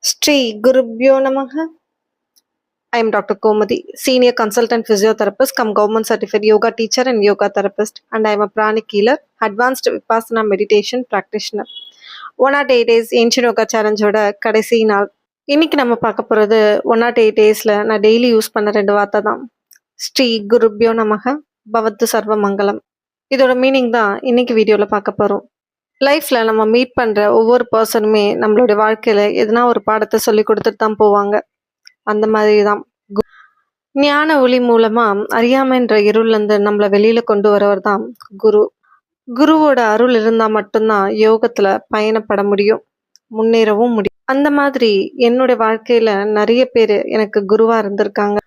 Shri Gurubhyo Namaha. I am Dr. Komati, Senior Consultant Physiotherapist, come Government Certified Yoga Teacher and Yoga Therapist, and I am a pranic healer, Advanced Vipassana Meditation Practitioner. 108 days Ancient Yoga Challenge ஓட கடைசி நாள். இன்னைக்கு நம்ம பார்க்க போகிறது 108 டேஸில் நான் daily use பண்ண 2 வார்த்தை தான். ஸ்ரீ குருப்யோ நமக பவத்து சர்வ மங்கலம். இதோட மீனிங் தான் இன்னைக்கு வீடியோவில் பார்க்க போகிறோம். லைஃப்பில் நம்ம மீட் பண்ணுற ஒவ்வொரு பர்சனுமே நம்மளுடைய வாழ்க்கையில் எதனா ஒரு பாடத்தை சொல்லி கொடுத்துட்டு தான் போவாங்க. அந்த மாதிரி தான் ஞான ஒளி மூலமாக அறியாமைன்ற இருள்லேருந்து நம்மளை வெளியில் கொண்டு வரவர் தான் குரு. குருவோட அருள் இருந்தால் மட்டும்தான் யோகத்தில் பயணப்பட முடியும், முன்னேறவும் முடியும். அந்த மாதிரி என்னுடைய வாழ்க்கையில் நிறைய பேர் எனக்கு குருவாக இருந்திருக்காங்க.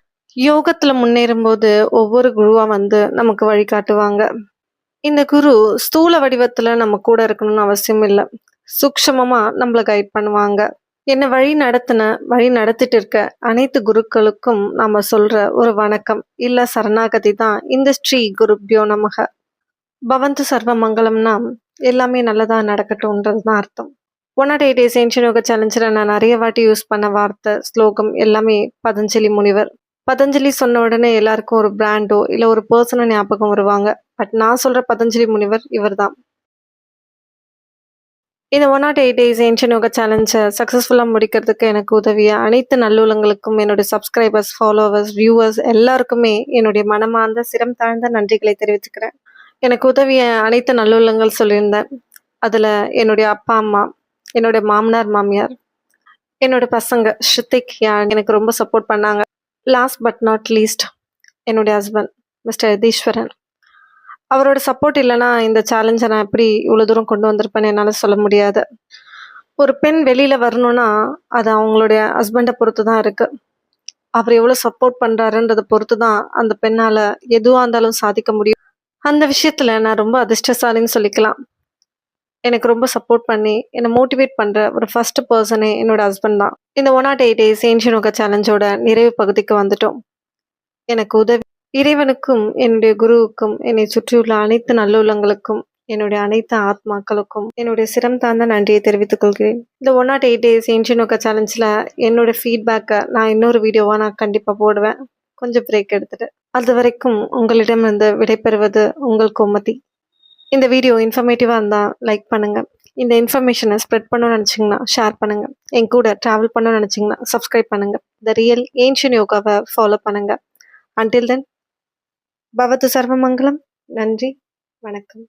யோகத்தில் முன்னேறும் போது ஒவ்வொரு குருவாக வந்து நமக்கு வழிகாட்டுவாங்க. இந்த குரு ஸ்தூல வடிவத்தில் நம்ம கூட இருக்கணும்னு அவசியம் இல்லை, சூக்ஷமமாக நம்மளை கைட் பண்ணுவாங்க. என்னை வழி நடத்திட்டு இருக்க அனைத்து குருக்களுக்கும் நாம் சொல்கிற ஒரு வணக்கம் இல்லை சரணாகதி தான் இந்த ஸ்ரீ குருப்யோ நமக பவந்து சர்வ மங்கலம்னா எல்லாமே நல்லதாக நடக்கட்டும்ன்றது தான் அர்த்தம். 108 days ஏன்ஷியன் யோகா சேலஞ்சில் நான் நிறைய வாட்டி யூஸ் பண்ண வார்த்தை ஸ்லோகம் எல்லாமே பதஞ்சலி முனிவர். பதஞ்சலி சொன்ன உடனே எல்லாருக்கும் ஒரு பிராண்டோ இல்லை ஒரு பர்சனோ ஞாபகம் வருவாங்க. பட் நான் சொல்கிற பதஞ்சலி முனிவர் இவர் தான். இந்த 108 days ஏன்ஷியன் யோகா சேலஞ்சை சக்ஸஸ்ஃபுல்லாக முடிக்கிறதுக்கு எனக்கு உதவிய அனைத்து நல்லுள்ளங்களுக்கும், என்னுடைய சப்ஸ்கிரைபர்ஸ், ஃபாலோவர்ஸ், வியூவர்ஸ் எல்லாருக்குமே என்னுடைய மனமார்ந்த சிரம் தாழ்ந்த நன்றிகளை தெரிவிச்சுக்கிறேன். எனக்கு உதவிய அனைத்து நல்லுள்ளங்கள் சொல்லியிருந்தேன். அதில் என்னுடைய அப்பா அம்மா, என்னுடைய மாமனார் மாமியார், என்னோட பசங்க ஸ்ருத்திக் எனக்கு ரொம்ப சப்போர்ட் பண்ணாங்க. லாஸ்ட் பட் நாட் லீஸ்ட் என்னுடைய ஹஸ்பண்ட் மிஸ்டர் யதீஸ்வரன். அவரோட சப்போர்ட் இல்லைன்னா இந்த சேலஞ்சை நான் எப்படி இவ்வளோ தூரம் கொண்டு வந்திருப்பேன்னு என்னால் சொல்ல முடியாது. ஒரு பெண் வெளியில் வரணும்னா அது அவங்களுடைய ஹஸ்பண்டை பொறுத்து தான் இருக்குது. அவர் எவ்வளோ சப்போர்ட் பண்ணுறாருன்றதை பொறுத்து தான் அந்த பெண்ணால் எதுவாக இருந்தாலும் சாதிக்க முடியும். அந்த விஷயத்தில் நான் ரொம்ப அதிர்ஷ்டசாலின்னு சொல்லிக்கலாம். எனக்கு ரொம்ப சப்போர்ட் பண்ணி என்னை மோட்டிவேட் பண்ணுற ஒரு ஃபர்ஸ்ட் பர்சனே என்னோட ஹஸ்பண்ட் தான். இந்த 108 days ஏன்ஷியன் யோகா சேலஞ்சோட நிறைவு பகுதிக்கு வந்துட்டோம். எனக்கு உதவி இறைவனுக்கும் என்னுடைய குருவுக்கும் என்னை சுற்றியுள்ள அனைத்து நல்லுள்ளங்களுக்கும் என்னுடைய அனைத்து ஆத்மாக்களுக்கும் என்னுடைய சிரம் தாழ்ந்த நன்றியை தெரிவித்துக் கொள்கிறேன். இந்த 108 days ஏன்ஷியன் யோகா சேலஞ்சில் என்னோட ஃபீட்பேக்கை நான் இன்னொரு வீடியோவாக நான் கண்டிப்பாக போடுவேன், கொஞ்சம் பிரேக் எடுத்துட்டு. அது வரைக்கும் உங்களிடமிருந்து விடைபெறுவது உங்கள் கோமதி. இந்த வீடியோ இன்ஃபர்மேட்டிவாக இருந்தால் லைக் பண்ணுங்கள். இந்த இன்ஃபர்மேஷனை ஸ்ப்ரெட் பண்ணணும்னு நினச்சிங்கன்னா ஷேர் பண்ணுங்கள். என் கூட ட்ராவல் பண்ணணும்னு நினச்சிங்கன்னா சப்ஸ்கிரைப் பண்ணுங்கள். த ரியல் ஏன்ஷியன் யோகாவை ஃபாலோ பண்ணுங்கள். அன்டில் தென் பவது சர்வமங்கலம். நன்றி, வணக்கம்.